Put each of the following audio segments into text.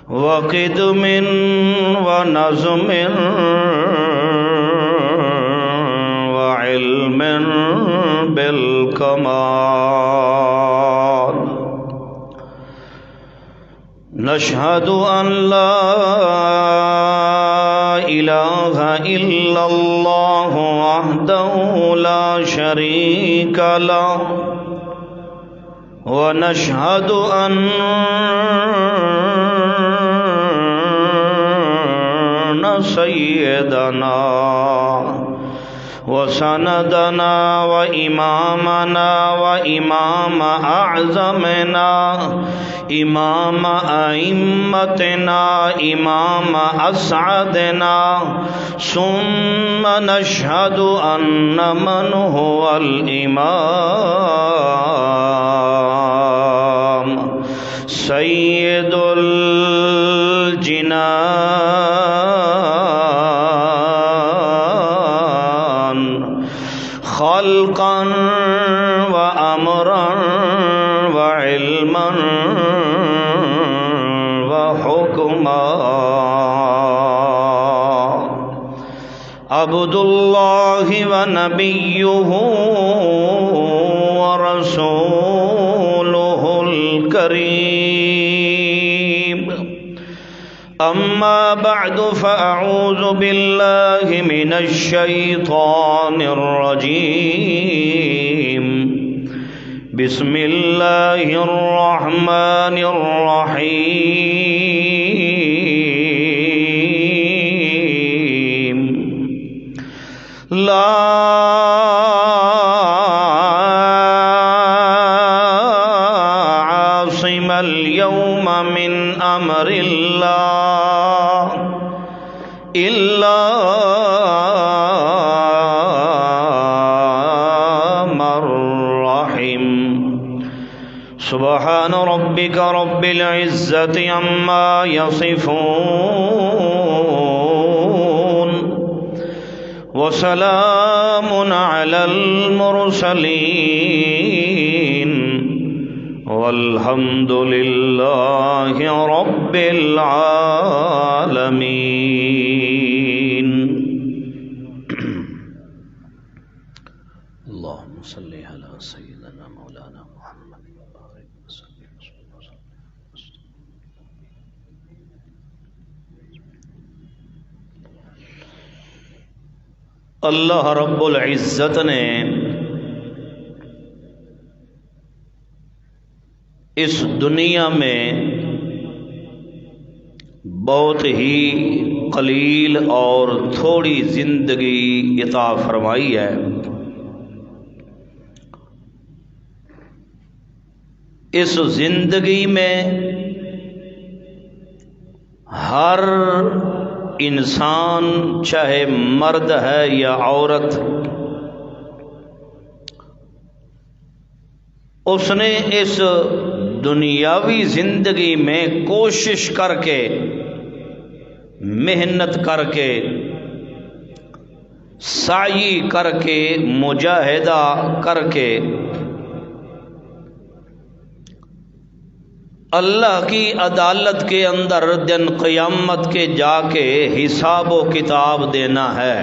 وقدم ونظم وعلم بالكمال نشهد أن لا إله إلا الله وحده لا شريك له ونشهد أن سيدنا وسندنا وإمامنا وإمام أعظمنا إمام أئمتنا إمام أسعدنا ثم نشهد أن من هو الإمام سيد الجنان خلقا وأمرا وعلما وحكما عبد الله ونبيه ورسوله الكريم أما بعد فأعوذ بالله من الشيطان الرجيم بسم الله الرحمن الرحيم لا عاصم اليوم من أمر الله إلا من رحم سبحان ربك رب العزة عما يصفون وسلام على المرسلين والحمد لله رب العالمين اللهم صل على سيدنا مولانا محمد وبارك وسلم. اللہ رب العزت نے اس دنیا میں بہت ہی قلیل اور تھوڑی زندگی عطا فرمائی ہے. اس زندگی میں ہر انسان چاہے مرد ہے یا عورت اس نے اس دنیاوی زندگی میں کوشش کر کے محنت کر کے سعی کر کے مجاہدہ کر کے اللہ کی عدالت کے اندر دن قیامت کے جا کے حساب و کتاب دینا ہے.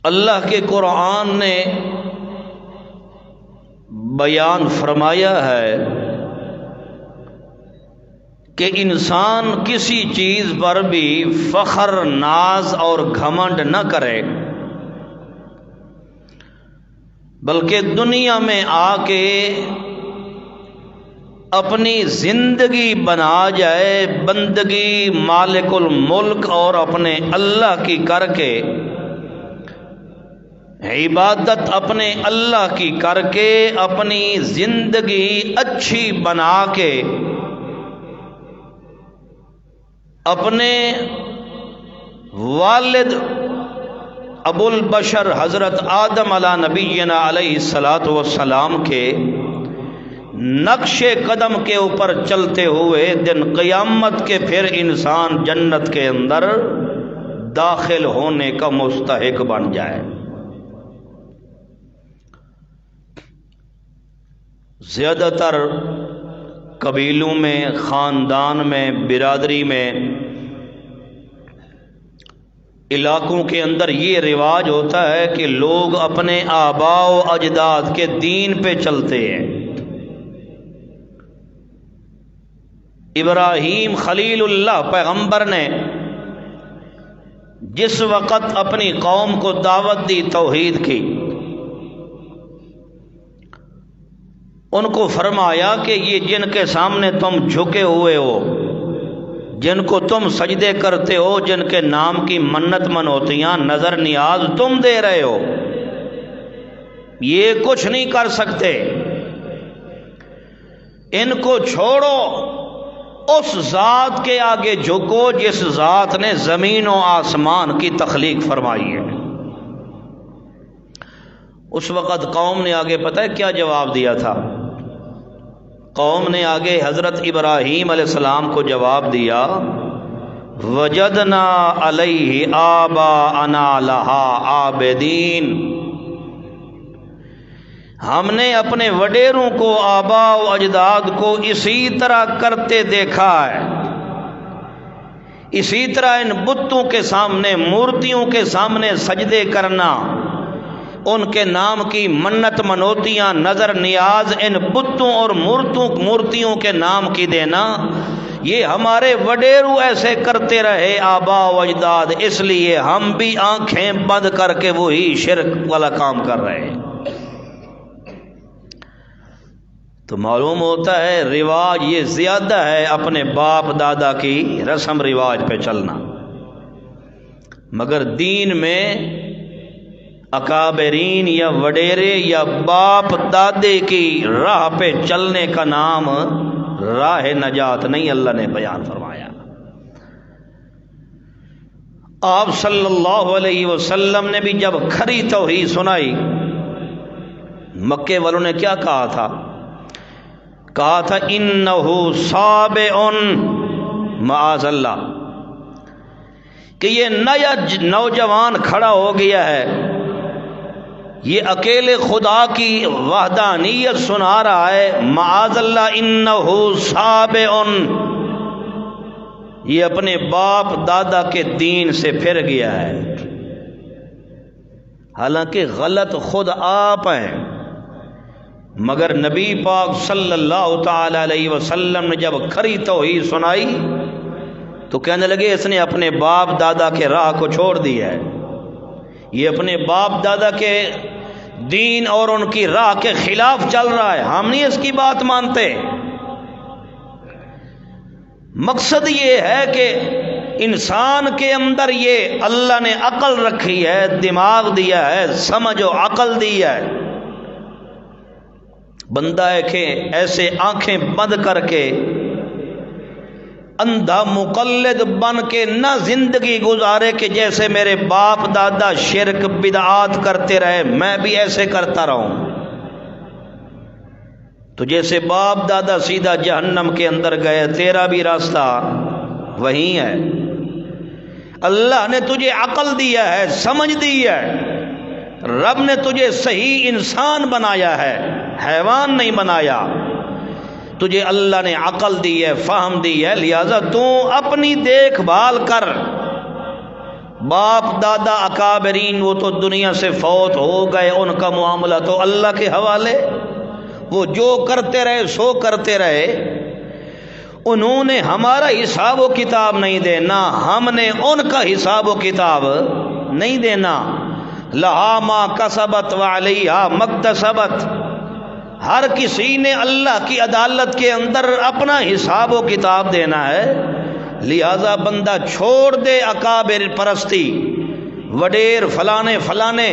اللہ کے قرآن نے بیان فرمایا ہے کہ انسان کسی چیز پر بھی فخر ناز اور گھمنڈ نہ کرے بلکہ دنیا میں آ کے اپنی زندگی بنا جائے بندگی مالک الملک اور اپنے اللہ کی کر کے عبادت اپنے اللہ کی کر کے اپنی زندگی اچھی بنا کے اپنے والد ابو البشر حضرت آدم علی نبینا علیہ الصلاۃ والسلام کے نقش قدم کے اوپر چلتے ہوئے دن قیامت کے پھر انسان جنت کے اندر داخل ہونے کا مستحق بن جائے. زیادہ تر قبیلوں میں، خاندان میں، برادری میں، علاقوں کے اندر یہ رواج ہوتا ہے کہ لوگ اپنے آباء و اجداد کے دین پہ چلتے ہیں۔ ابراہیم خلیل اللہ پیغمبر نے جس وقت اپنی قوم کو دعوت دی توحید کی، ان کو فرمایا کہ یہ جن کے سامنے تم جھکے ہوئے ہو، جن کو تم سجدے کرتے ہو، جن کے نام کی منت منوتیاں، نظر نیاز تم دے رہے ہو، یہ کچھ نہیں کر سکتے، ان کو چھوڑو، اس ذات کے آگے جھکو جس ذات نے زمین و آسمان کی تخلیق فرمائی ہے۔ اس وقت قوم نے آگے پتہ ہے کیا جواب دیا تھا؟ قوم نے آگے حضرت ابراہیم علیہ السلام کو جواب دیا، وجدنا علیہ آباءنا لہا عابدین، ہم نے اپنے وڈیروں کو، آباء و اجداد کو اسی طرح کرتے دیکھا ہے، اسی طرح ان بتوں کے سامنے، مورتیوں کے سامنے سجدے کرنا، ان کے نام کی منت منوتیاں، نظر نیاز ان بتوں اور مورتیوں کے نام کی دینا، یہ ہمارے وڈیرو ایسے کرتے رہے آباء و اجداد، اس لیے ہم بھی آنکھیں بند کر کے وہی شرک والا کام کر رہے ہیں۔ تو معلوم ہوتا ہے رواج یہ زیادہ ہے اپنے باپ دادا کی رسم رواج پہ چلنا، مگر دین میں اکابرین یا وڈیرے یا باپ دادے کی راہ پہ چلنے کا نام راہ نجات نہیں، اللہ نے بیان فرمایا۔ آپ صلی اللہ علیہ وسلم نے بھی جب کھری توحید سنائی، مکے والوں نے کیا کہا تھا؟ کہا تھا انہو صابئن، معاذ اللہ، کہ یہ نیا نوجوان کھڑا ہو گیا ہے، یہ اکیلے خدا کی وحدانیت سنا رہا ہے، معاذ اللہ انہو صابئن، یہ اپنے باپ دادا کے دین سے پھر گیا ہے، حالانکہ غلط خود آپ ہیں، مگر نبی پاک صلی اللہ تعالی علیہ وسلم نے جب کھری توحید سنائی تو کہنے لگے اس نے اپنے باپ دادا کے راہ کو چھوڑ دیا ہے، یہ اپنے باپ دادا کے دین اور ان کی راہ کے خلاف چل رہا ہے، ہم نہیں اس کی بات مانتے۔ مقصد یہ ہے کہ انسان کے اندر یہ اللہ نے عقل رکھی ہے، دماغ دیا ہے، سمجھ و عقل دی ہے، بندہ ہے کہ ایسے آنکھیں بند کر کے اندھا مقلد بن کے نہ زندگی گزارے کہ جیسے میرے باپ دادا شرک بدعات کرتے رہے میں بھی ایسے کرتا رہوں، تو جیسے باپ دادا سیدھا جہنم کے اندر گئے، تیرا بھی راستہ وہی ہے۔ اللہ نے تجھے عقل دیا ہے، سمجھ دی ہے، رب نے تجھے صحیح انسان بنایا ہے، حیوان نہیں بنایا، تجھے اللہ نے عقل دی ہے، فہم دی ہے، لہذا تو اپنی دیکھ بھال کر۔ باپ دادا اکابرین وہ تو دنیا سے فوت ہو گئے، ان کا معاملہ تو اللہ کے حوالے، وہ جو کرتے رہے سو کرتے رہے، انہوں نے ہمارا حساب و کتاب نہیں دینا، ہم نے ان کا حساب و کتاب نہیں دینا۔ لہا ما کسبت وعلیہا مکتسبت، ہر کسی نے اللہ کی عدالت کے اندر اپنا حساب و کتاب دینا ہے، لہذا بندہ چھوڑ دے اکابر پرستی، وڈیر فلانے فلانے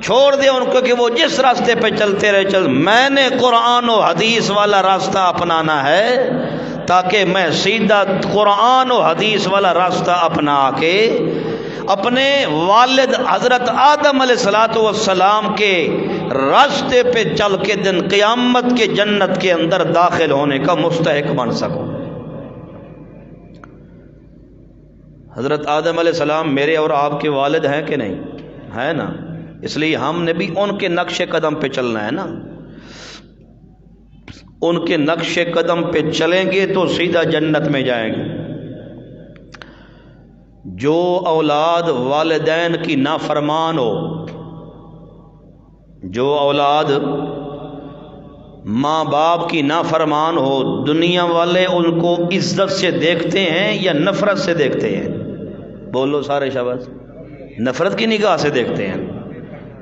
چھوڑ دے ان کو کہ وہ جس راستے پہ چلتے رہے چل، میں نے قرآن و حدیث والا راستہ اپنانا ہے تاکہ میں سیدھا قرآن و حدیث والا راستہ اپنا کے اپنے والد حضرت آدم علیہ السلام کے راستے پہ چل کے دن قیامت کے جنت کے اندر داخل ہونے کا مستحق بن سکوں۔ حضرت آدم علیہ السلام میرے اور آپ کے والد ہیں کہ نہیں؟ ہے نا، اس لیے ہم نے بھی ان کے نقش قدم پہ چلنا ہے نا۔ ان کے نقش قدم پہ چلیں گے تو سیدھا جنت میں جائیں گے۔ جو اولاد والدین کی نافرمان ہو، جو اولاد ماں باپ کی نافرمان ہو، دنیا والے ان کو عزت سے دیکھتے ہیں یا نفرت سے دیکھتے ہیں؟ بولو سارے شاباش۔ نفرت کی نگاہ سے دیکھتے ہیں۔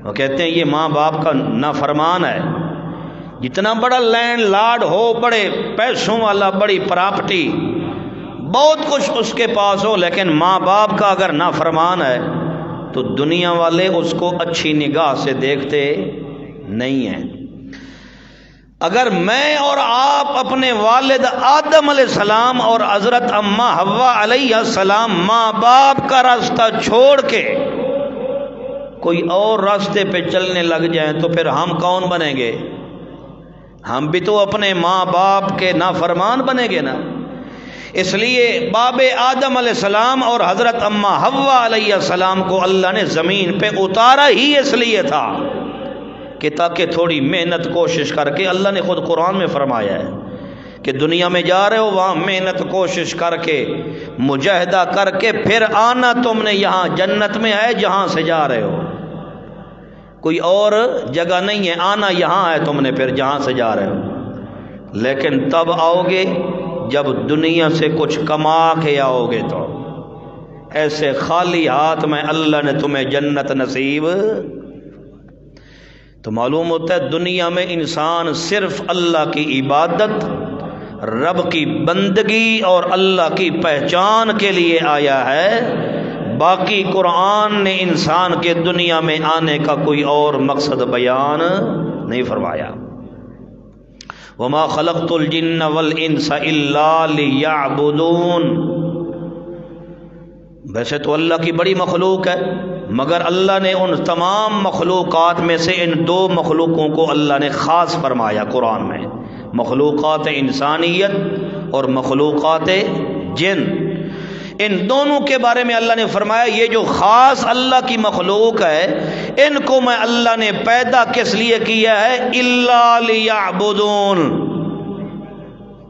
وہ کہتے ہیں یہ ماں باپ کا نافرمان ہے، جتنا بڑا لینڈ لارڈ ہو، بڑے پیسوں والا، بڑی پراپرٹی، بہت کچھ اس کے پاس ہو، لیکن ماں باپ کا اگر نافرمان ہے تو دنیا والے اس کو اچھی نگاہ سے دیکھتے نہیں ہیں۔ اگر میں اور آپ اپنے والد آدم علیہ السلام اور حضرت اماں حوا علیہ السلام ماں باپ کا راستہ چھوڑ کے کوئی اور راستے پہ چلنے لگ جائیں تو پھر ہم کون بنیں گے؟ ہم بھی تو اپنے ماں باپ کے نافرمان بنیں گے نا۔ اس لیے باب آدم علیہ السلام اور حضرت اماں حوا علیہ السلام کو اللہ نے زمین پہ اتارا ہی اس لیے تھا کہ تاکہ تھوڑی محنت کوشش کر کے، اللہ نے خود قرآن میں فرمایا ہے کہ دنیا میں جا رہے ہو، وہاں محنت کوشش کر کے، مجاہدہ کر کے پھر آنا تم نے یہاں جنت میں ہے جہاں سے جا رہے ہو، کوئی اور جگہ نہیں ہے، آنا یہاں ہے تم نے پھر جہاں سے جا رہے ہو۔ لیکن تب آؤ گے جب دنیا سے کچھ کما کے آؤ گے، تو ایسے خالی ہاتھ میں اللہ نے تمہیں جنت نصیب۔ تو معلوم ہوتا ہے دنیا میں انسان صرف اللہ کی عبادت، رب کی بندگی اور اللہ کی پہچان کے لیے آیا ہے، باقی قرآن نے انسان کے دنیا میں آنے کا کوئی اور مقصد بیان نہیں فرمایا۔ وما خلقت الجن والانس الا لیعبدون۔ ویسے تو اللہ کی بڑی مخلوق ہے، مگر اللہ نے ان تمام مخلوقات میں سے ان دو مخلوقوں کو اللہ نے خاص فرمایا قرآن میں، مخلوقات انسانیت اور مخلوقات جن۔ ان دونوں کے بارے میں اللہ نے فرمایا یہ جو خاص اللہ کی مخلوق ہے، ان کو میں اللہ نے پیدا کس لیے کیا ہے؟ الا لیعبدون،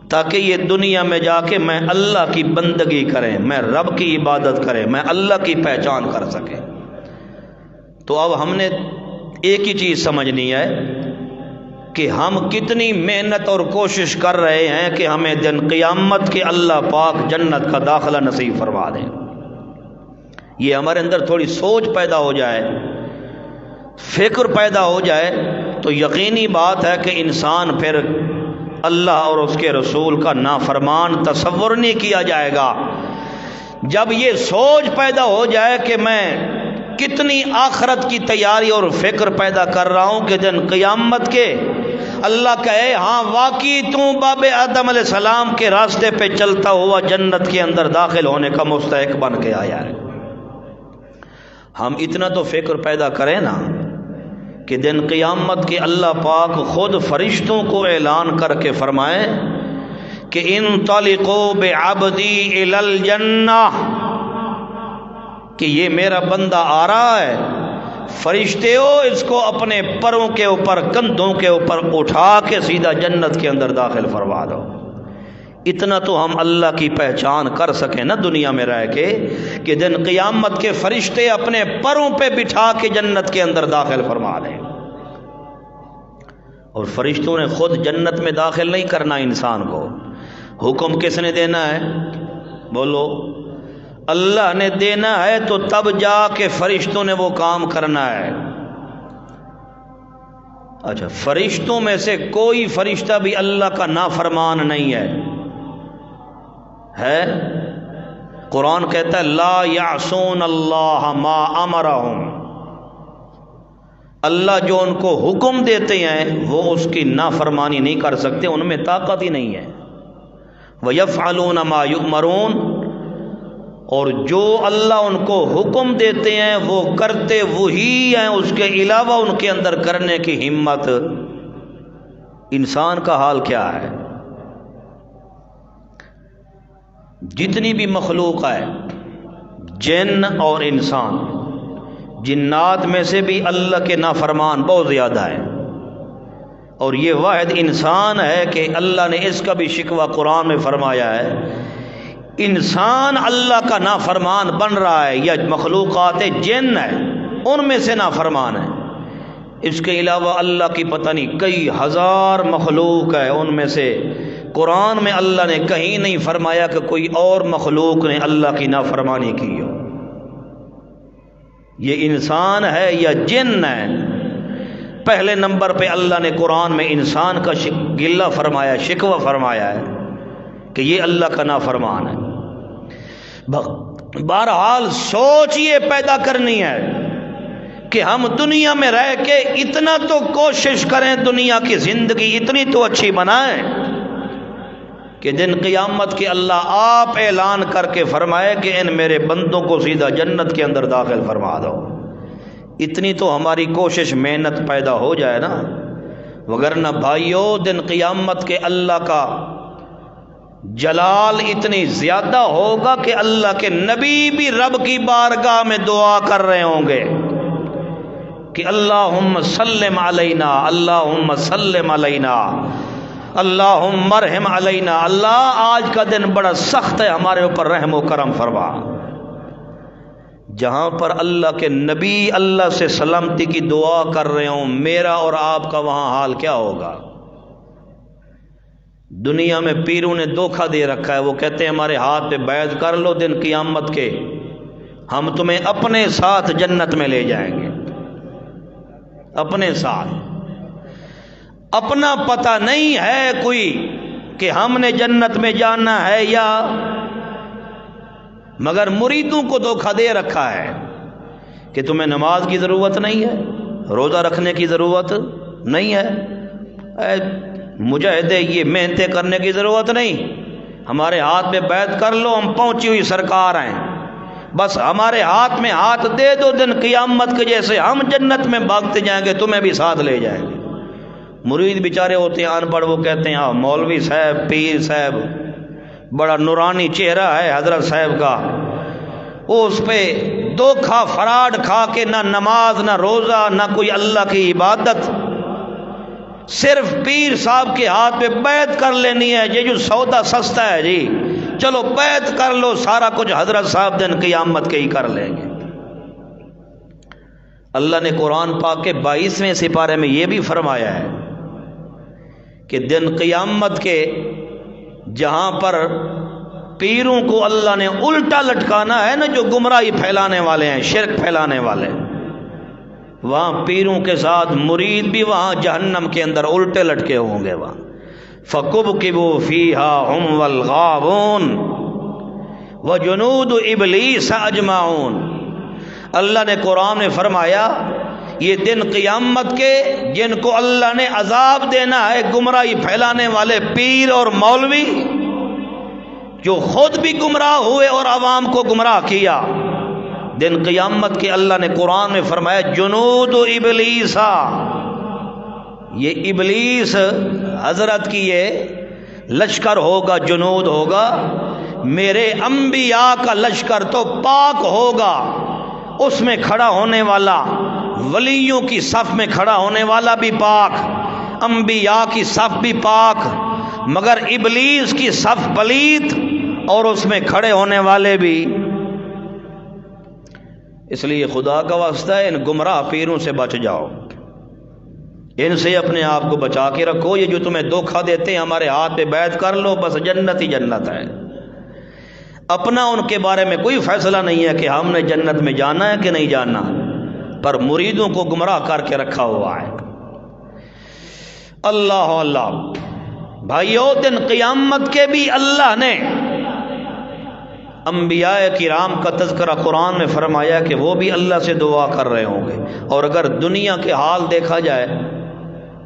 تاکہ یہ دنیا میں جا کے میں اللہ کی بندگی کریں، میں رب کی عبادت کریں، میں اللہ کی پہچان کر سکیں۔ تو اب ہم نے ایک ہی چیز سمجھنی ہے کہ ہم کتنی محنت اور کوشش کر رہے ہیں کہ ہمیں دن قیامت کے اللہ پاک جنت کا داخلہ نصیب فرما دیں۔ یہ ہمارے اندر تھوڑی سوچ پیدا ہو جائے، فکر پیدا ہو جائے تو یقینی بات ہے کہ انسان پھر اللہ اور اس کے رسول کا نافرمان تصور نہیں کیا جائے گا۔ جب یہ سوچ پیدا ہو جائے کہ میں کتنی آخرت کی تیاری اور فکر پیدا کر رہا ہوں کہ دن قیامت کے اللہ کہے ہاں واقعی تو باب آدم علیہ السلام کے راستے پہ چلتا ہوا جنت کے اندر داخل ہونے کا مستحق بن کے آیا ہے، ہم اتنا تو فکر پیدا کریں نا کہ دن قیامت کے اللہ پاک خود فرشتوں کو اعلان کر کے فرمائے کہ انطلقوا بعبدی الی الجنہ، کہ یہ میرا بندہ آ رہا ہے، فرشتے ہو اس کو اپنے پروں کے اوپر، کندھوں کے اوپر اٹھا کے سیدھا جنت کے اندر داخل فرما دو۔ اتنا تو ہم اللہ کی پہچان کر سکیں نا دنیا میں رہ کے کہ دن قیامت کے فرشتے اپنے پروں پہ بٹھا کے جنت کے اندر داخل فرما دیں۔ اور فرشتوں نے خود جنت میں داخل نہیں کرنا انسان کو، حکم کس نے دینا ہے؟ بولو، اللہ نے دینا ہے، تو تب جا کے فرشتوں نے وہ کام کرنا ہے۔ اچھا، فرشتوں میں سے کوئی فرشتہ بھی اللہ کا نافرمان نہیں ہے؟ قرآن کہتا ہے لا یعصون اللہ ما امرہم، اللہ جو ان کو حکم دیتے ہیں وہ اس کی نافرمانی نہیں کر سکتے، ان میں طاقت ہی نہیں ہے۔ وَيَفْعَلُونَ مَا يُؤْمَرُونَ، اور جو اللہ ان کو حکم دیتے ہیں وہ کرتے وہی ہیں، اس کے علاوہ ان کے اندر کرنے کی ہمت۔ انسان کا حال کیا ہے؟ جتنی بھی مخلوق ہے، جن اور انسان، جنات میں سے بھی اللہ کے نافرمان بہت زیادہ ہیں، اور یہ واحد انسان ہے کہ اللہ نے اس کا بھی شکوہ قرآن میں فرمایا ہے، انسان اللہ کا نافرمان بن رہا ہے یا مخلوقات جن ہے ان میں سے نافرمان ہے، اس کے علاوہ اللہ کی پتہ نہیں کئی ہزار مخلوق ہے، ان میں سے قرآن میں اللہ نے کہیں نہیں فرمایا کہ کوئی اور مخلوق نے اللہ کی نافرمانی کی ہو۔ یہ انسان ہے یا جن ہے؟ پہلے نمبر پہ اللہ نے قرآن میں انسان کا گلہ فرمایا، شکوہ فرمایا ہے کہ یہ اللہ کا نافرمان ہے۔ بہرحال سوچ یہ پیدا کرنی ہے کہ ہم دنیا میں رہ کے اتنا تو کوشش کریں، دنیا کی زندگی اتنی تو اچھی بنائیں کہ دن قیامت کے اللہ آپ اعلان کر کے فرمائے کہ ان میرے بندوں کو سیدھا جنت کے اندر داخل فرما دو۔ اتنی تو ہماری کوشش محنت پیدا ہو جائے نا، وگرنہ بھائیو دن قیامت کے اللہ کا جلال اتنی زیادہ ہوگا کہ اللہ کے نبی بھی رب کی بارگاہ میں دعا کر رہے ہوں گے کہ اللہم سلم علینا، اللہم سلم علینا، اللہم مرحم علینا، اللہ آج کا دن بڑا سخت ہے، ہمارے اوپر رحم و کرم فرما۔ جہاں پر اللہ کے نبی اللہ سے سلامتی کی دعا کر رہے ہوں، میرا اور آپ کا وہاں حال کیا ہوگا؟ دنیا میں پیروں نے دھوکہ دے رکھا ہے، وہ کہتے ہیں ہمارے ہاتھ پہ بیعت کر لو دن قیامت کے، ہم تمہیں اپنے ساتھ جنت میں لے جائیں گے، اپنے ساتھ۔ اپنا پتہ نہیں ہے کوئی کہ ہم نے جنت میں جانا ہے یا، مگر مریدوں کو دھوکہ دے رکھا ہے کہ تمہیں نماز کی ضرورت نہیں ہے، روزہ رکھنے کی ضرورت نہیں ہے، اے مجاہدے یہ محنتیں کرنے کی ضرورت نہیں، ہمارے ہاتھ میں بیعت کر لو، ہم پہنچی ہوئی سرکار ہیں، بس ہمارے ہاتھ میں ہاتھ دے دو، دن قیامت کے جیسے ہم جنت میں بھاگتے جائیں گے، تمہیں بھی ساتھ لے جائیں گے۔ مرید بیچارے ہوتے ہیں ان پڑھ، وہ کہتے ہیں مولوی صاحب، پیر صاحب، بڑا نورانی چہرہ ہے حضرت صاحب کا، وہ اس پہ دھوکہ فراڈ کھا کے نہ نماز نہ روزہ نہ کوئی اللہ کی عبادت، صرف پیر صاحب کے ہاتھ پہ بیعت کر لینی ہے، یہ جو سودا سستا ہے جی، چلو بیعت کر لو، سارا کچھ حضرت صاحب دن قیامت کے ہی کر لیں گے۔ اللہ نے قرآن پاک کے 22ویں سپارے میں یہ بھی فرمایا ہے کہ دن قیامت کے جہاں پر پیروں کو اللہ نے الٹا لٹکانا ہے نا، جو گمراہی پھیلانے والے ہیں، شرک پھیلانے والے، وہاں پیروں کے ساتھ مرید بھی وہاں جہنم کے اندر الٹے لٹکے ہوں گے۔ وہاں فَكُبْكِبُوا فِيهَا هُمْ وَالْغَاوُونَ وَجُنُودُ إِبْلِيسَ أَجْمَعُونَ۔ اللہ نے قرآن میں فرمایا یہ دن قیامت کے جن کو اللہ نے عذاب دینا ہے، گمراہی پھیلانے والے پیر اور مولوی جو خود بھی گمراہ ہوئے اور عوام کو گمراہ کیا، دن قیامت کے اللہ نے قرآن میں فرمایا جنود ابلیس، یہ ابلیس حضرت کی یہ لشکر ہوگا، جنود ہوگا، میرے انبیاء کا لشکر تو پاک ہوگا، اس میں کھڑا ہونے والا، ولیوں کی صف میں کھڑا ہونے والا بھی پاک، انبیاء کی صف بھی پاک، مگر ابلیس کی صف پلیت اور اس میں کھڑے ہونے والے بھی۔ اس لیے خدا کا واسطہ ہے ان گمراہ پیروں سے بچ جاؤ، ان سے اپنے آپ کو بچا کے رکھو۔ یہ جو تمہیں دھوکہ دیتے ہیں ہمارے ہاتھ پہ بیعت کر لو، بس جنت ہی جنت ہے، اپنا ان کے بارے میں کوئی فیصلہ نہیں ہے کہ ہم نے جنت میں جانا ہے کہ نہیں جانا، پر مریدوں کو گمراہ کر کے رکھا ہوا ہے۔ اللہ اللہ بھائیو، دن قیامت کے بھی اللہ نے انبیاء کرام کا تذکرہ قرآن میں فرمایا کہ وہ بھی اللہ سے دعا کر رہے ہوں گے۔ اور اگر دنیا کے حال دیکھا جائے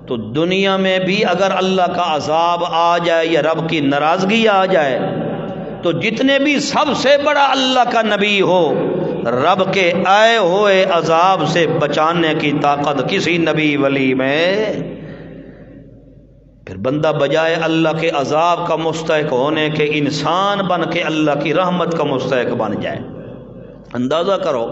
تو دنیا میں بھی اگر اللہ کا عذاب آ جائے یا رب کی ناراضگی آ جائے تو جتنے بھی سب سے بڑا اللہ کا نبی ہو، رب کے آئے ہوئے عذاب سے بچانے کی طاقت کسی نبی ولی میں، پھر بندہ بجائے اللہ کے عذاب کا مستحق ہونے کے انسان بن کے اللہ کی رحمت کا مستحق بن جائے۔ اندازہ کرو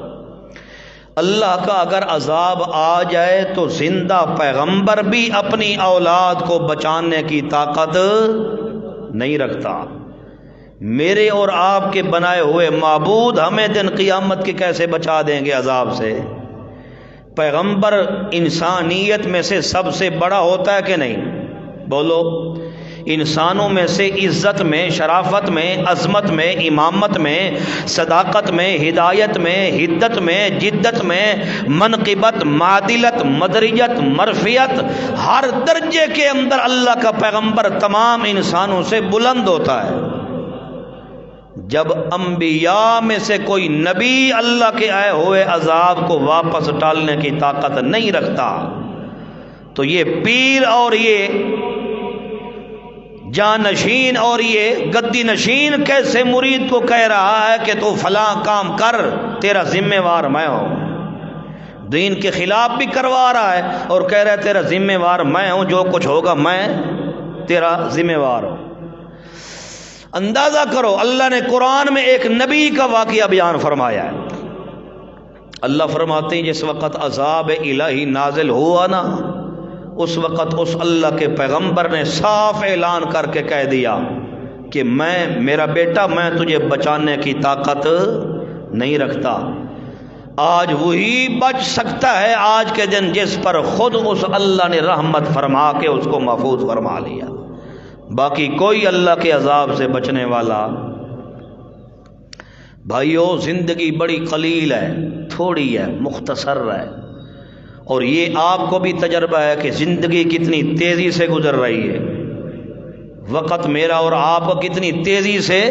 اللہ کا اگر عذاب آ جائے تو زندہ پیغمبر بھی اپنی اولاد کو بچانے کی طاقت نہیں رکھتا۔ میرے اور آپ کے بنائے ہوئے معبود ہمیں دن قیامت کے کیسے بچا دیں گے عذاب سے؟ پیغمبر انسانیت میں سے سب سے بڑا ہوتا ہے کہ نہیں؟ بولو۔ انسانوں میں سے عزت میں، شرافت میں، عظمت میں، امامت میں، صداقت میں، ہدایت میں، حدت میں، جدت میں، منقبت، معدلت، مدریت، مرفیت، ہر درجے کے اندر اللہ کا پیغمبر تمام انسانوں سے بلند ہوتا ہے۔ جب انبیاء میں سے کوئی نبی اللہ کے آئے ہوئے عذاب کو واپس ٹالنے کی طاقت نہیں رکھتا، تو یہ پیر اور یہ جانشین اور یہ گدی نشین کیسے مرید کو کہہ رہا ہے کہ تو فلاں کام کر، تیرا ذمہ وار میں ہوں؟ دین کے خلاف بھی کروا رہا ہے اور کہہ رہا ہے تیرا ذمہ وار میں ہوں، جو کچھ ہوگا میں تیرا ذمہ وار ہوں۔ اندازہ کرو، اللہ نے قرآن میں ایک نبی کا واقعہ بیان فرمایا ہے۔ اللہ فرماتے ہیں جس وقت عذاب الہی نازل ہوا نا، اس وقت اس اللہ کے پیغمبر نے صاف اعلان کر کے کہہ دیا کہ میرا بیٹا میں تجھے بچانے کی طاقت نہیں رکھتا۔ آج وہی بچ سکتا ہے آج کے دن جس پر خود اس اللہ نے رحمت فرما کے اس کو محفوظ فرما لیا، باقی کوئی اللہ کے عذاب سے بچنے والا۔ بھائیو، زندگی بڑی قلیل ہے، تھوڑی ہے، مختصر ہے، اور یہ آپ کو بھی تجربہ ہے کہ زندگی کتنی تیزی سے گزر رہی ہے۔ وقت میرا اور آپ کو کتنی تیزی سے،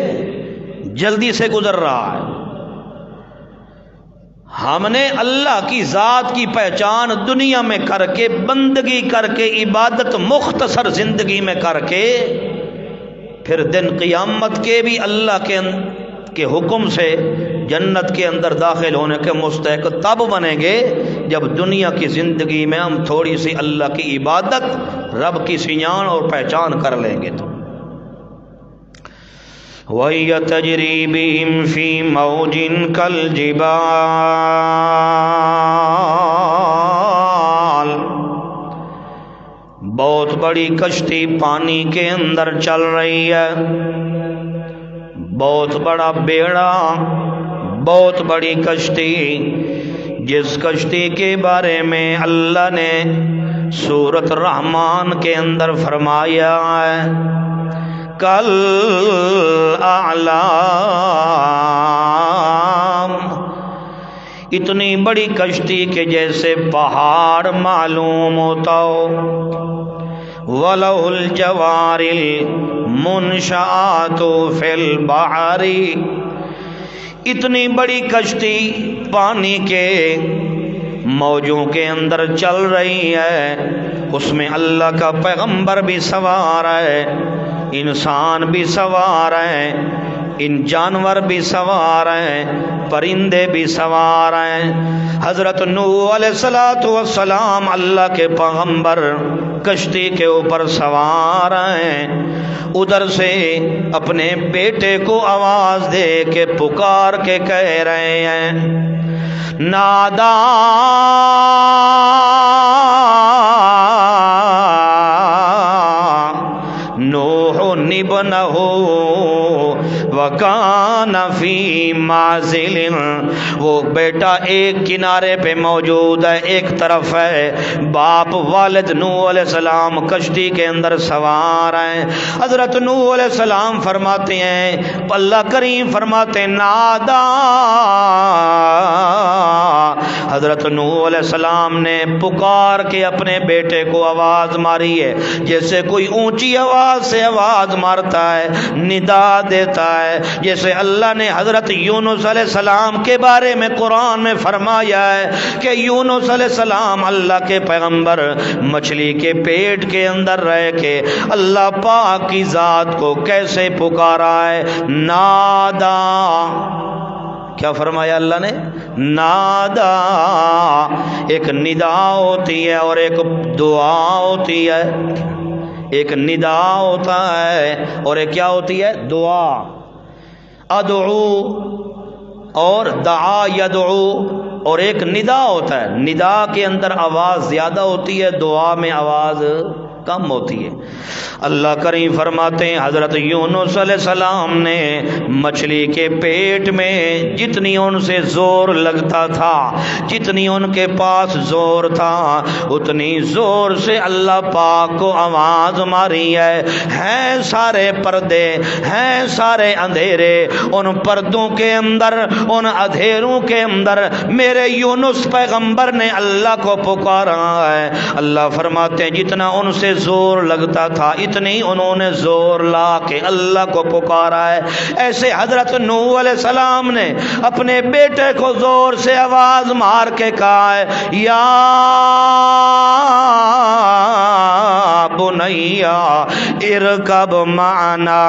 جلدی سے گزر رہا ہے۔ ہم نے اللہ کی ذات کی پہچان دنیا میں کر کے، بندگی کر کے، عبادت مختصر زندگی میں کر کے، پھر دن قیامت کے بھی اللہ کے حکم سے جنت کے اندر داخل ہونے کے مستحق تب بنیں گے جب دنیا کی زندگی میں ہم تھوڑی سی اللہ کی عبادت، رب کی سیان اور پہچان کر لیں گے۔ تو وَهِيَ تَجْرِي بِهِمْ فِي مَوْجٍ كَالْجِبَالِ، بہت بڑی کشتی پانی کے اندر چل رہی ہے، بہت بڑا بیڑا، بہت بڑی کشتی، جس کشتی کے بارے میں اللہ نے سورۃ الرحمن کے اندر فرمایا ہے کل اعلام، اتنی بڑی کشتی کہ جیسے پہاڑ معلوم ہوتا ہو، وَلَهُ الْجَوَارِ الْمُنْشَآتُ فِي الْبَحْرِ، اتنی بڑی کشتی پانی کے موجوں کے اندر چل رہی ہے، اس میں اللہ کا پیغمبر بھی سوار ہے، انسان بھی سوار ہیں، ان جانور بھی سوار ہیں، پرندے بھی سوار ہیں۔ حضرت نوح علیہ السلام اللہ کے پیغمبر کشتی کے اوپر سوار ہیں، ادھر سے اپنے بیٹے کو آواز دے کے پکار کے کہہ رہے ہیں نادا نوح ابنہ وکان فی معزل، وہ بیٹا ایک کنارے پہ موجود ہے، ایک طرف ہے، باپ والد نوح علیہ السلام کشتی کے اندر سوار ہیں۔ حضرت نوح علیہ السلام فرماتے ہیں، اللہ کریم فرماتے ہیں نادا، حضرت نوح علیہ السلام نے پکار کے اپنے بیٹے کو آواز ماری ہے، جیسے کوئی اونچی آواز سے آواز مارتا ہے، ندا دیتا ہے، جیسے اللہ نے حضرت یونس علیہ السلام کے بارے میں قرآن میں فرمایا ہے کہ یونس علیہ السلام اللہ کے پیغمبر مچھلی کے پیٹ کے اندر رہ کے اللہ پاک کی ذات کو کیسے پکارا ہے، نادا، کیا فرمایا اللہ نے؟ نادا، ایک ندا ہوتی ہے اور ایک دعا ہوتی ہے، ایک ندا ہوتا ہے اور ایک کیا ہوتی ہے؟ دعا۔ ادعو اور دعا یدعو اور ایک ندا ہوتا ہے، ندا کے اندر آواز زیادہ ہوتی ہے، دعا میں آواز کم ہوتی ہے۔ اللہ کریم فرماتے ہیں حضرت یونس علیہ السلام نے مچھلی کے پیٹ میں جتنی ان سے زور لگتا تھا، جتنی ان کے پاس زور تھا، اتنی زور سے اللہ پاک کو آواز ماری ہے۔ ہیں سارے پردے، ہیں سارے اندھیرے، ان پردوں کے اندر، ان اندھیروں کے اندر میرے یونس پیغمبر نے اللہ کو پکارا ہے۔ اللہ فرماتے ہیں جتنا ان سے زور لگتا تھا اتنی انہوں نے زور لا کے اللہ کو پکارا ہے۔ ایسے حضرت نوح علیہ السلام نے اپنے بیٹے کو زور سے آواز مار کے کہا ہے یا بنیا ارکب معنا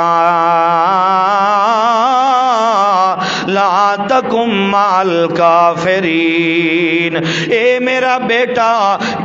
لا تکن مع الکافرین، اے میرا بیٹا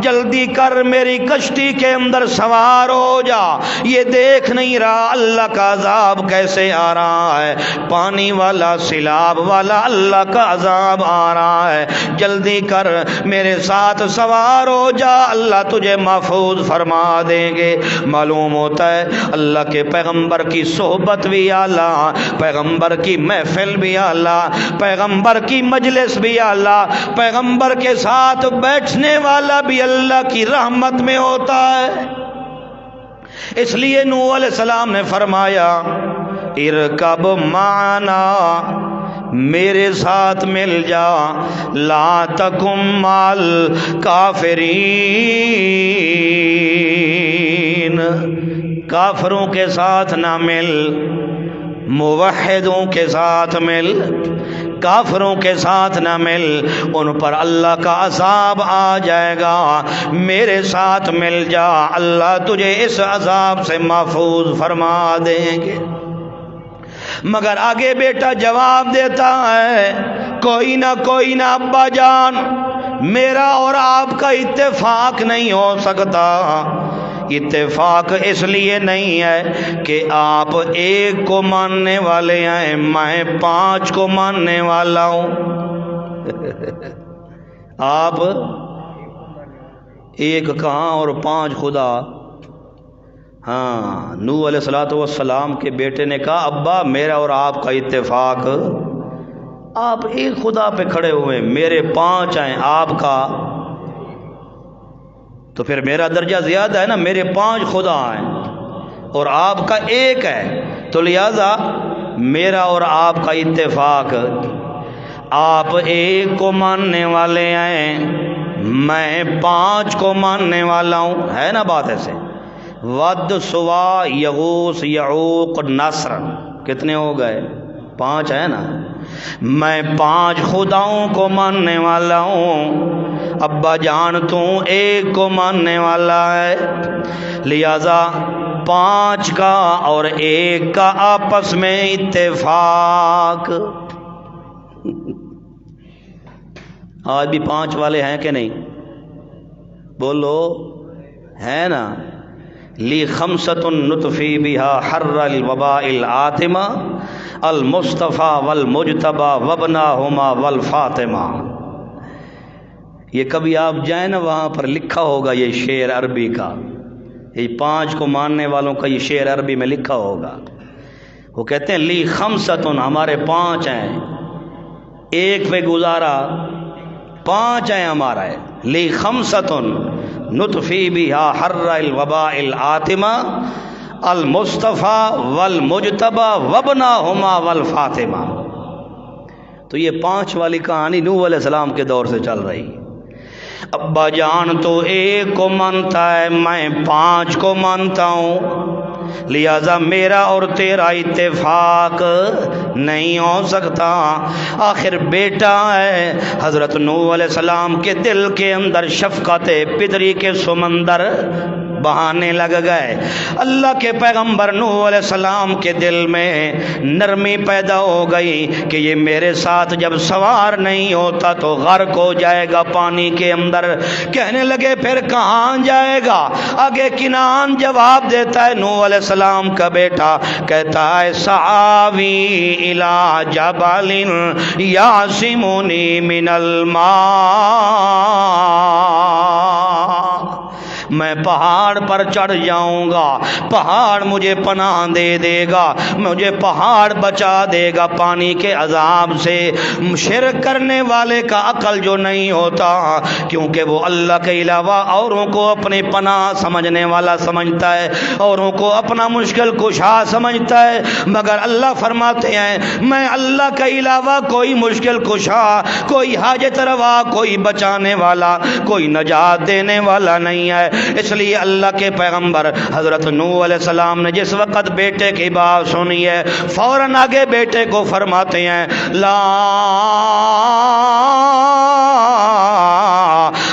جلدی کر میری کشتی کے اندر سوار ہو جا، یہ دیکھ نہیں رہا اللہ کا عذاب کیسے آ رہا ہے، پانی والا سیلاب والا اللہ کا عذاب آ رہا ہے، جلدی کر میرے ساتھ سوار ہو جا، اللہ تجھے محفوظ فرما دیں گے۔ معلوم ہوتا ہے اللہ کے پیغمبر کی صحبت بھی اعلیٰ، پیغمبر کی محفل بھی اعلیٰ، پیغمبر کی مجلس بھی اعلیٰ، پیغمبر کے ساتھ بیٹھنے والا بھی اللہ کی رحمت میں ہوتا ہے۔ اس لیے نوح علیہ السلام نے فرمایا ارکب معنا، میرے ساتھ مل جا، لا تکن مع الکافرین، کافروں کے ساتھ نہ مل، موحدوں کے ساتھ مل، کافروں کے ساتھ نہ مل، ان پر اللہ کا عذاب آ جائے گا، میرے ساتھ مل جا، اللہ تجھے اس عذاب سے محفوظ فرما دیں گے۔ مگر آگے بیٹا جواب دیتا ہے کوئی نہ ابا جان، میرا اور آپ کا اتفاق نہیں ہو سکتا۔ اتفاق اس لیے نہیں ہے کہ آپ ایک کو ماننے والے ہیں، میں 5 کو ماننے والا ہوں۔ آپ ایک کہاں اور 5 خدا۔ ہاں، نوح علیہ الصلوۃ والسلام کے بیٹے نے کہا ابا میرا اور آپ کا اتفاق، آپ ایک خدا پہ کھڑے ہوئے، میرے 5 ہیں، آپ کا تو پھر میرا درجہ زیادہ ہے نا، میرے 5 خدا ہیں اور آپ کا ایک ہے، تو لہذا میرا اور آپ کا اتفاق، آپ ایک کو ماننے والے ہیں، میں 5 کو ماننے والا ہوں، ہے نا بات ایسے۔ ود سوا یغوث یعوق نصر، کتنے ہو گئے؟ 5 ہے نا۔ میں 5 خداؤں کو ماننے والا ہوں، ابا جان تو ایک کو ماننے والا ہے، لہذا 5 کا اور 1 کا آپس میں اتفاق۔ آج بھی 5 والے ہیں کہ نہیں؟ بولو، ہے نا۔ لی خمسۃ نطفی بہا حر الوباء العاتمہ المصطفیٰ والمجتبی وابناہما والفاطمہ۔ یہ کبھی آپ جائیں نا وہاں پر لکھا ہوگا یہ شعر عربی کا، یہ 5 کو ماننے والوں کا یہ شعر عربی میں لکھا ہوگا۔ وہ کہتے ہیں لی خمسۃ، ہمارے 5 ہیں، ایک پہ گزارا، 5 ہیں ہمارا ہے۔ لی خمسۃ نطفی بہا حر الوباء العاتمہ المصطفیٰ والمجتبی وابناہما والفاطمہ۔ تو یہ 5 والی کہانی نوح علیہ السلام کے دور سے چل رہی۔ ابا جان تو ایک کو مانتا ہے، میں 5 کو مانتا ہوں، لہذا میرا اور تیرا اتفاق نہیں ہو سکتا۔ آخر بیٹا ہے، حضرت نوح علیہ السلام کے دل کے اندر شفقت پدری کے سمندر بہانے لگ گئے۔ اللہ کے پیغمبر نوح علیہ السلام کے دل میں نرمی پیدا ہو گئی کہ یہ میرے ساتھ جب سوار نہیں ہوتا تو غرق ہو جائے گا پانی کے اندر۔ کہنے لگے پھر کہاں جائے گا؟ آگے کنعان جواب دیتا ہے، نوح علیہ السلام کا بیٹا کہتا ہے سآوی الی جبل یعصمنی من الماء، میں پہاڑ پر چڑھ جاؤں گا، پہاڑ مجھے پناہ دے دے گا، مجھے پہاڑ بچا دے گا پانی کے عذاب سے۔ شرک کرنے والے کا عقل جو نہیں ہوتا، کیونکہ وہ اللہ کے علاوہ اوروں کو اپنی پناہ سمجھنے والا سمجھتا ہے، اوروں کو اپنا مشکل کشا سمجھتا ہے، مگر اللہ فرماتے ہیں میں اللہ کے علاوہ کوئی مشکل کشا، کوئی حاجت روا، کوئی بچانے والا، کوئی نجات دینے والا نہیں ہے۔ اس لیے اللہ کے پیغمبر حضرت نوح علیہ السلام نے جس وقت بیٹے کی بات سنی ہے، فوراً آگے بیٹے کو فرماتے ہیں لا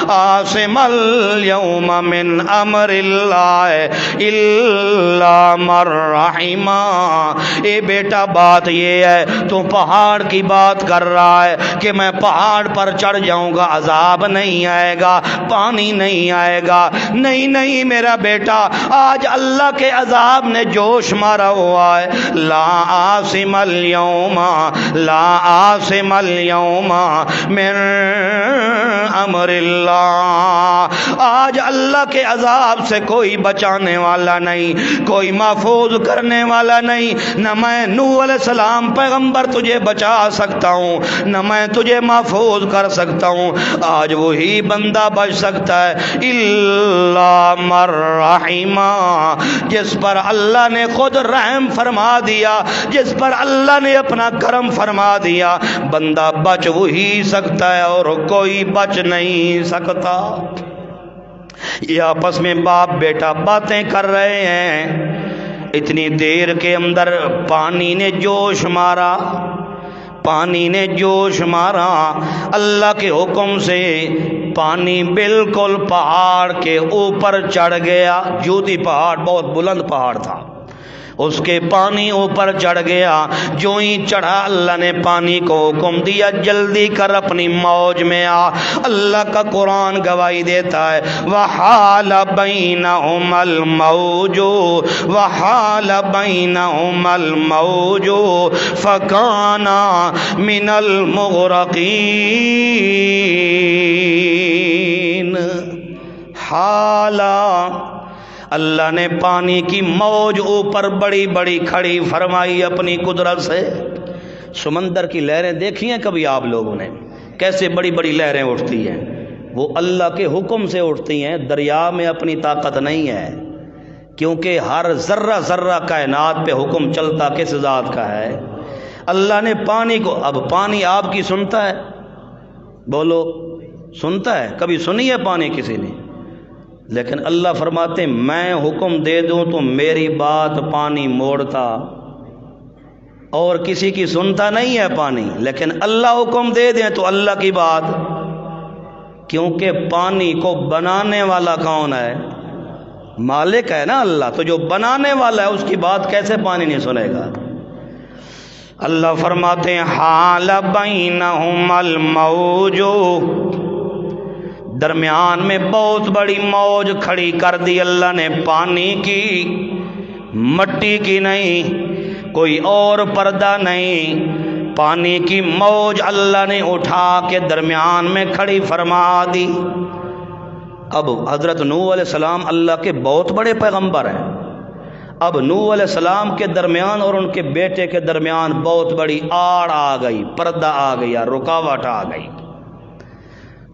عاصم اليوم من امر اللہ الا من رحم۔ اے بیٹا بات یہ ہے، تو پہاڑ کی بات کر رہا ہے کہ میں پہاڑ پر چڑھ جاؤں گا، عذاب نہیں آئے گا، پانی نہیں آئے گا۔ نہیں نہیں میرا بیٹا، آج اللہ کے عذاب نے جوش مارا ہوا ہے۔ لا عاصم اليوم، لا عاصم اليوم من امر اللہ، آج اللہ کے عذاب سے کوئی بچانے والا نہیں، کوئی محفوظ کرنے والا نہیں۔ نہ میں نوح علیہ السلام پیغمبر تجھے بچا سکتا ہوں، نہ میں تجھے محفوظ کر سکتا ہوں، آج وہی بندہ بچ سکتا ہے الا من رحم، جس پر اللہ نے خود رحم فرما دیا، جس پر اللہ نے اپنا کرم فرما دیا، بندہ بچ وہی سکتا ہے اور کوئی بچ نہیں سکتا۔ یہ آپس میں باپ بیٹا باتیں کر رہے ہیں، اتنی دیر کے اندر پانی نے جوش مارا، پانی نے جوش مارا، اللہ کے حکم سے پانی بالکل پہاڑ کے اوپر چڑھ گیا۔ جودی پہاڑ بہت بلند پہاڑ تھا، اس کے پانی اوپر چڑھ گیا۔ جو ہی چڑھا اللہ نے پانی کو حکم دیا جلدی کر اپنی موج میں آ۔ اللہ کا قرآن گواہی دیتا ہے وحال بینہم الموج، وحال بینہم الموج فکان من المغرقین۔ حالا، اللہ نے پانی کی موج اوپر بڑی بڑی کھڑی فرمائی اپنی قدرت سے۔ سمندر کی لہریں دیکھی ہیں کبھی آپ لوگوں نے؟ کیسے بڑی بڑی لہریں اٹھتی ہیں، وہ اللہ کے حکم سے اٹھتی ہیں، دریا میں اپنی طاقت نہیں ہے، کیونکہ ہر ذرہ ذرہ کائنات پہ حکم چلتا کس ذات کا ہے؟ اللہ نے پانی کو، اب پانی آپ کی سنتا ہے؟ بولو سنتا ہے؟ کبھی سنی ہے پانی کسی نے؟ لیکن اللہ فرماتے ہیں میں حکم دے دوں تو میری بات پانی موڑتا، اور کسی کی سنتا نہیں ہے پانی، لیکن اللہ حکم دے دیں تو اللہ کی بات، کیونکہ پانی کو بنانے والا کون ہے؟ مالک ہے نا اللہ، تو جو بنانے والا ہے اس کی بات کیسے پانی نہیں سنے گا؟ اللہ فرماتے ہیں حال بینہم الموج، درمیان میں بہت بڑی موج کھڑی کر دی اللہ نے پانی کی، مٹی کی نہیں، کوئی اور پردہ نہیں، پانی کی موج اللہ نے اٹھا کے درمیان میں کھڑی فرما دی۔ اب حضرت نوح علیہ السلام اللہ کے بہت بڑے پیغمبر ہیں، اب نوح علیہ السلام کے درمیان اور ان کے بیٹے کے درمیان بہت بڑی آڑ آ گئی، پردہ آ گیا، رکاوٹ آ گئی۔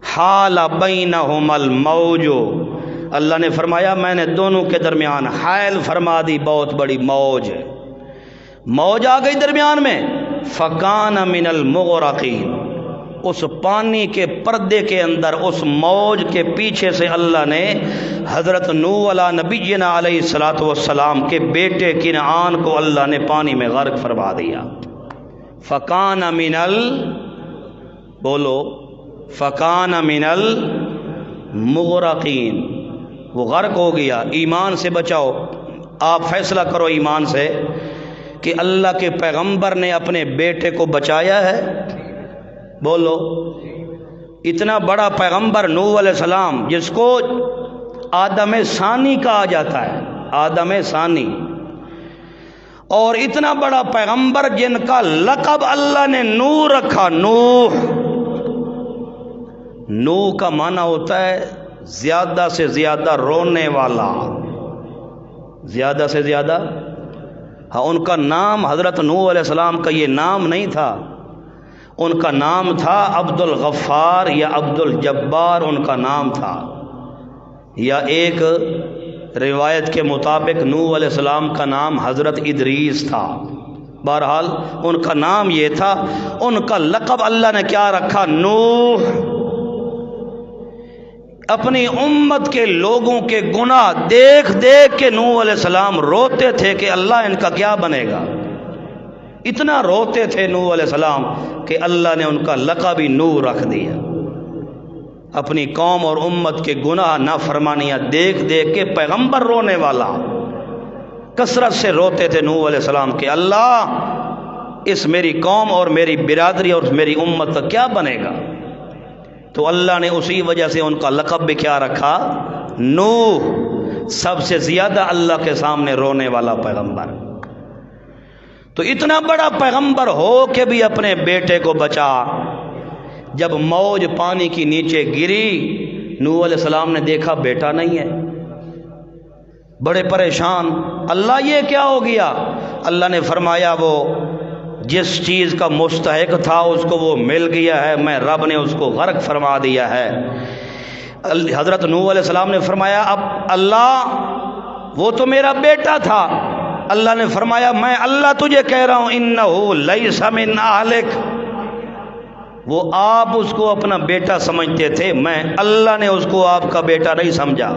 حال بینہم الموج، اللہ نے فرمایا میں نے دونوں کے درمیان حائل فرما دی، بہت بڑی موج، موج آ گئی درمیان میں۔ فکان من المغرقین، اس پانی کے پردے کے اندر، اس موج کے پیچھے سے اللہ نے حضرت نوح علیہ نبینا علیہ الصلوۃ والسلام کے بیٹے کنعان کو اللہ نے پانی میں غرق فرما دیا۔ فکان من بولو فکان من المغرقین، وہ غرق ہو گیا. ایمان سے بچاؤ. آپ فیصلہ کرو ایمان سے کہ اللہ کے پیغمبر نے اپنے بیٹے کو بچایا ہے. بولو. اتنا بڑا پیغمبر نوح علیہ السلام جس کو آدم ثانی کہا جاتا ہے, آدم ثانی, اور اتنا بڑا پیغمبر جن کا لقب اللہ نے نوح رکھا. نوح, نوح کا معنی ہوتا ہے زیادہ سے زیادہ رونے والا, زیادہ سے زیادہ. ہاں, ان کا نام حضرت نوح علیہ السلام کا یہ نام نہیں تھا, ان کا نام تھا عبد الغفار یا عبد الجبار ان کا نام تھا, یا ایک روایت کے مطابق نوح علیہ السلام کا نام حضرت ادریس تھا. بہرحال ان کا نام یہ تھا. ان کا لقب اللہ نے کیا رکھا؟ نوح. اپنی امت کے لوگوں کے گناہ دیکھ دیکھ کے نوح علیہ السلام روتے تھے کہ اللہ ان کا کیا بنے گا. اتنا روتے تھے نوح علیہ السلام کہ اللہ نے ان کا لقب ہی نوح رکھ دیا. اپنی قوم اور امت کے گناہ نافرمانیاں دیکھ دیکھ کے پیغمبر رونے والا, کثرت سے روتے تھے نوح علیہ السلام کہ اللہ اس میری قوم اور میری برادری اور میری امت کا کیا بنے گا. تو اللہ نے اسی وجہ سے ان کا لقب بھی کیا رکھا؟ نوح. سب سے زیادہ اللہ کے سامنے رونے والا پیغمبر. تو اتنا بڑا پیغمبر ہو کہ بھی اپنے بیٹے کو بچا. جب موج پانی کی نیچے گری, نوح علیہ السلام نے دیکھا بیٹا نہیں ہے, بڑے پریشان. اللہ یہ کیا ہو گیا؟ اللہ نے فرمایا وہ جس چیز کا مستحق تھا اس کو وہ مل گیا ہے, میں رب نے اس کو غرق فرما دیا ہے. حضرت نوح علیہ السلام نے فرمایا اب اللہ وہ تو میرا بیٹا تھا. اللہ نے فرمایا میں اللہ تجھے کہہ رہا ہوں انہ لیس من اہلک. وہ آپ اس کو اپنا بیٹا سمجھتے تھے, میں اللہ نے اس کو آپ کا بیٹا نہیں سمجھا.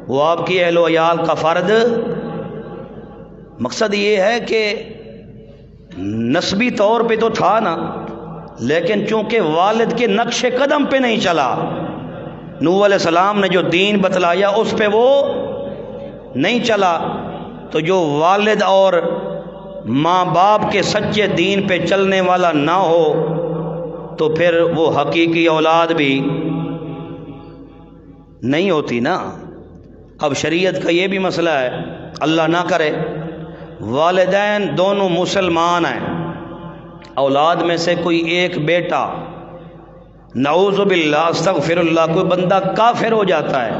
وہ آپ کی اہل و عیال کا فرد. مقصد یہ ہے کہ نسبی طور پہ تو تھا نا, لیکن چونکہ والد کے نقش قدم پہ نہیں چلا. نوح علیہ السلام نے جو دین بتلایا اس پہ وہ نہیں چلا, تو جو والد اور ماں باپ کے سچے دین پہ چلنے والا نہ ہو تو پھر وہ حقیقی اولاد بھی نہیں ہوتی نا. اب شریعت کا یہ بھی مسئلہ ہے, اللہ نہ کرے والدین دونوں مسلمان ہیں, اولاد میں سے کوئی ایک بیٹا نعوذ باللہ استغفر اللہ کوئی بندہ کافر ہو جاتا ہے.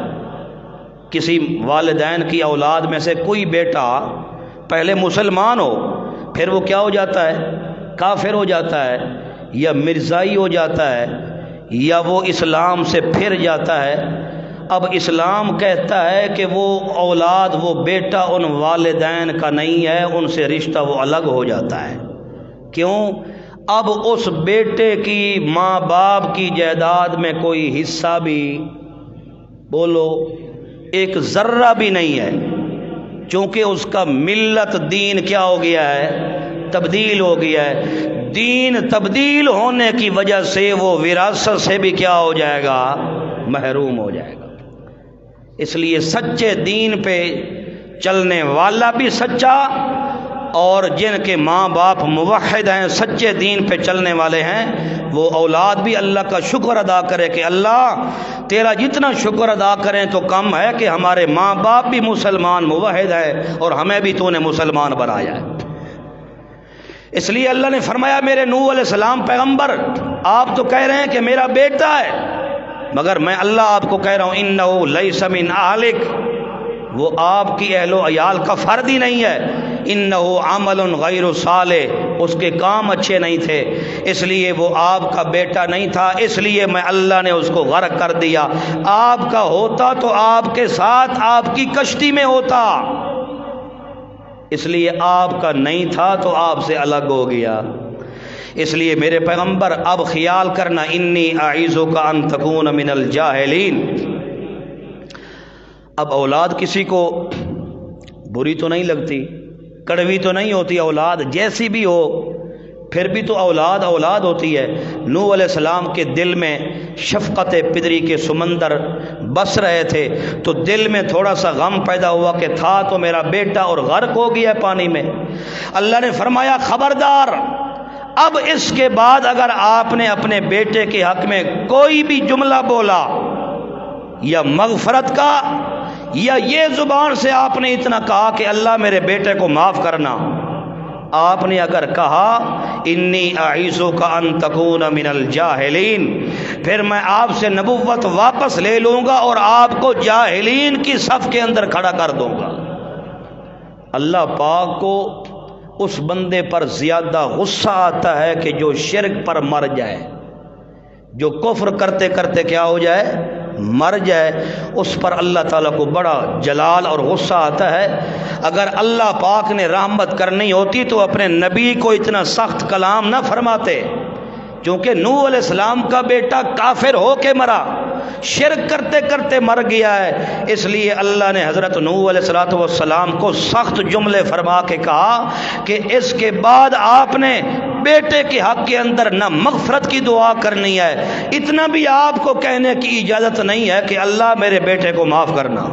کسی والدین کی اولاد میں سے کوئی بیٹا پہلے مسلمان ہو پھر وہ کیا ہو جاتا ہے؟ کافر ہو جاتا ہے, یا مرزائی ہو جاتا ہے, یا وہ اسلام سے پھر جاتا ہے. اب اسلام کہتا ہے کہ وہ اولاد وہ بیٹا ان والدین کا نہیں ہے, ان سے رشتہ وہ الگ ہو جاتا ہے. کیوں؟ اب اس بیٹے کی ماں باپ کی جائیداد میں کوئی حصہ بھی بولو ایک ذرہ بھی نہیں ہے, چونکہ اس کا ملت دین کیا ہو گیا ہے؟ تبدیل ہو گیا ہے. دین تبدیل ہونے کی وجہ سے وہ وراثت سے بھی کیا ہو جائے گا؟ محروم ہو جائے گا. اس لیے سچے دین پہ چلنے والا بھی سچا, اور جن کے ماں باپ موحد ہیں سچے دین پہ چلنے والے ہیں, وہ اولاد بھی اللہ کا شکر ادا کرے کہ اللہ تیرا جتنا شکر ادا کریں تو کم ہے کہ ہمارے ماں باپ بھی مسلمان موحد ہے اور ہمیں بھی تو نے مسلمان بنایا ہے. اس لیے اللہ نے فرمایا میرے نوح علیہ السلام پیغمبر آپ تو کہہ رہے ہیں کہ میرا بیٹا ہے, مگر میں اللہ آپ کو کہہ رہا ہوں انہ لیس من اہلک, وہ آپ کی اہل و عیال کا فرد ہی نہیں ہے. انہ عمل غیر صالح, اس کے کام اچھے نہیں تھے, اس لیے وہ آپ کا بیٹا نہیں تھا, اس لیے میں اللہ نے اس کو غرق کر دیا. آپ کا ہوتا تو آپ کے ساتھ آپ کی کشتی میں ہوتا, اس لیے آپ کا نہیں تھا تو آپ سے الگ ہو گیا. اس لیے میرے پیغمبر اب خیال کرنا انی اعیذک ان تکون من الجاہلین. اب اولاد کسی کو بری تو نہیں لگتی, کڑوی تو نہیں ہوتی, اولاد جیسی بھی ہو پھر بھی تو اولاد اولاد ہوتی ہے۔ نوح علیہ السلام کے دل میں شفقت پدری کے سمندر بس رہے تھے، تو دل میں تھوڑا سا غم پیدا ہوا کہ تھا تو میرا بیٹا اور غرق ہو گیا پانی میں۔ اللہ نے فرمایا خبردار، اب اس کے بعد اگر آپ نے اپنے بیٹے کے حق میں کوئی بھی جملہ بولا یا مغفرت کا، یا یہ زبان سے آپ نے اتنا کہا کہ اللہ میرے بیٹے کو معاف کرنا، آپ نے اگر کہا انی اعیذک ان تکون من الجاہلین، پھر میں آپ سے نبوت واپس لے لوں گا اور آپ کو جاہلین کی صف کے اندر کھڑا کر دوں گا۔ اللہ پاک کو اس بندے پر زیادہ غصہ آتا ہے کہ جو شرک پر مر جائے، جو کفر کرتے کرتے کیا ہو جائے، مر جائے، اس پر اللہ تعالیٰ کو بڑا جلال اور غصہ آتا ہے۔ اگر اللہ پاک نے رحمت کرنی ہوتی تو اپنے نبی کو اتنا سخت کلام نہ فرماتے، کیونکہ نوح علیہ السلام کا بیٹا کافر ہو کے مرا، شرک کرتے کرتے مر گیا ہے، اس لیے اللہ نے حضرت نوح علیہ السلام کو سخت جملے فرما کے کہا کہ اس کے بعد آپ نے بیٹے کے حق کے اندر نہ مغفرت کی دعا کرنی ہے، اتنا بھی آپ کو کہنے کی اجازت نہیں ہے کہ اللہ میرے بیٹے کو معاف کرنا،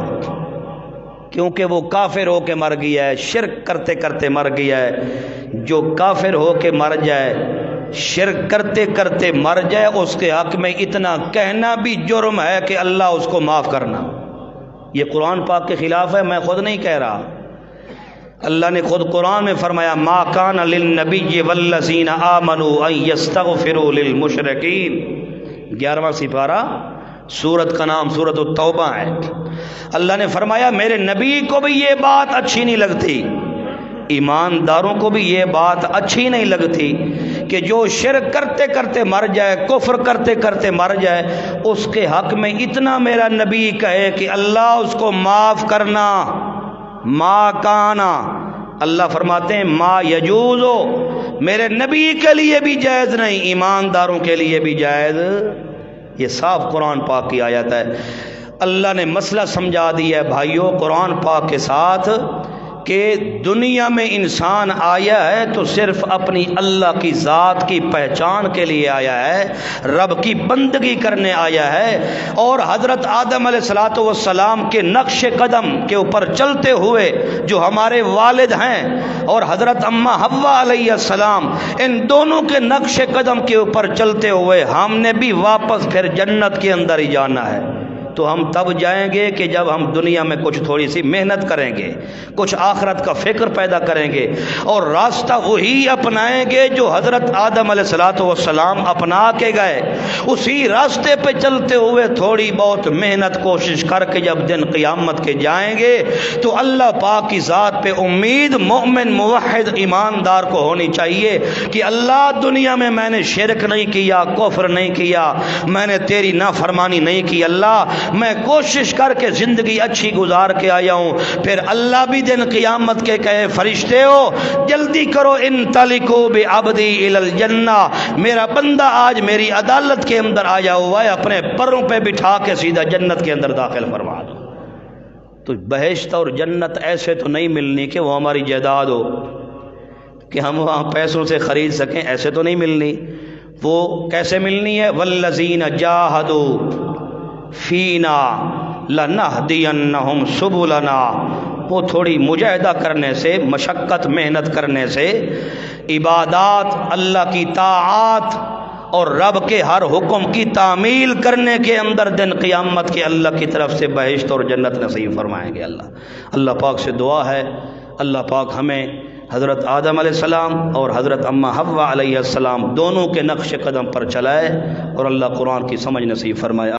کیونکہ وہ کافر ہو کے مر گیا ہے، شرک کرتے کرتے مر گیا ہے۔ جو کافر ہو کے مر جائے، شرک کرتے کرتے مر جائے، اس کے حق میں اتنا کہنا بھی جرم ہے کہ اللہ اس کو معاف کرنا۔ یہ قرآن پاک کے خلاف ہے، میں خود نہیں کہہ رہا، اللہ نے خود قرآن میں فرمایا ما کان للنبی والذین آمنوا ان یستغفروا للمشرکین، 11واں سپارہ، سورت کا نام سورت التوبہ ہے۔ اللہ نے فرمایا میرے نبی کو بھی یہ بات اچھی نہیں لگتی، ایمانداروں کو بھی یہ بات اچھی نہیں لگتی کہ جو شرک کرتے کرتے مر جائے، کفر کرتے کرتے مر جائے، اس کے حق میں اتنا میرا نبی کہے کہ اللہ اس کو معاف کرنا۔ ما کانا، اللہ فرماتے ہیں ما یجوزو، میرے نبی کے لیے بھی جائز نہیں، ایمانداروں کے لیے بھی جائز۔ یہ صاف قرآن پاک کی آیت ہے۔ اللہ نے مسئلہ سمجھا دیا ہے بھائیوں قرآن پاک کے ساتھ کہ دنیا میں انسان آیا ہے تو صرف اپنی اللہ کی ذات کی پہچان کے لیے آیا ہے، رب کی بندگی کرنے آیا ہے، اور حضرت آدم علیہ السلام کے نقش قدم کے اوپر چلتے ہوئے جو ہمارے والد ہیں، اور حضرت اماں حوا علیہ السلام، ان دونوں کے نقش قدم کے اوپر چلتے ہوئے ہم نے بھی واپس پھر جنت کے اندر ہی جانا ہے۔ تو ہم تب جائیں گے کہ جب ہم دنیا میں کچھ تھوڑی سی محنت کریں گے، کچھ آخرت کا فکر پیدا کریں گے، اور راستہ وہی اپنائیں گے جو حضرت آدم علیہ السلام اپنا کے گئے۔ اسی راستے پہ چلتے ہوئے تھوڑی بہت محنت کوشش کر کے جب دن قیامت کے جائیں گے تو اللہ پاک کی ذات پہ امید مومن موحد ایماندار کو ہونی چاہیے کہ اللہ دنیا میں نے شرک نہیں کیا، کفر نہیں کیا، میں نے تیری نافرمانی نہیں کی، اللہ میں کوشش کر کے زندگی اچھی گزار کے آیا ہوں۔ پھر اللہ بھی دن قیامت کے کہے فرشتے ہو جلدی کرو انطلقوا بعبدی الی الجنہ، میرا بندہ آج میری عدالت کے اندر آیا ہوا ہے، اپنے پروں پہ بٹھا کے سیدھا جنت کے اندر داخل فرما دو۔ تو بہشت اور جنت ایسے تو نہیں ملنی کہ وہ ہماری جائیداد ہو کہ ہم وہاں پیسوں سے خرید سکیں، ایسے تو نہیں ملنی۔ وہ کیسے ملنی ہے؟ والذین جاہدوا فینا لنہدینہم سبلنا، وہ تھوڑی مجاہدہ کرنے سے، مشقت محنت کرنے سے، عبادات، اللہ کی طاعات اور رب کے ہر حکم کی تعمیل کرنے کے اندر دن قیامت کے اللہ کی طرف سے بہشت اور جنت نصیب فرمائیں گے اللہ پاک سے دعا ہے اللہ پاک ہمیں حضرت آدم علیہ السلام اور حضرت اماں حوا علیہ السلام دونوں کے نقش قدم پر چلائے، اور اللہ قرآن کی سمجھ نصیب فرمائے۔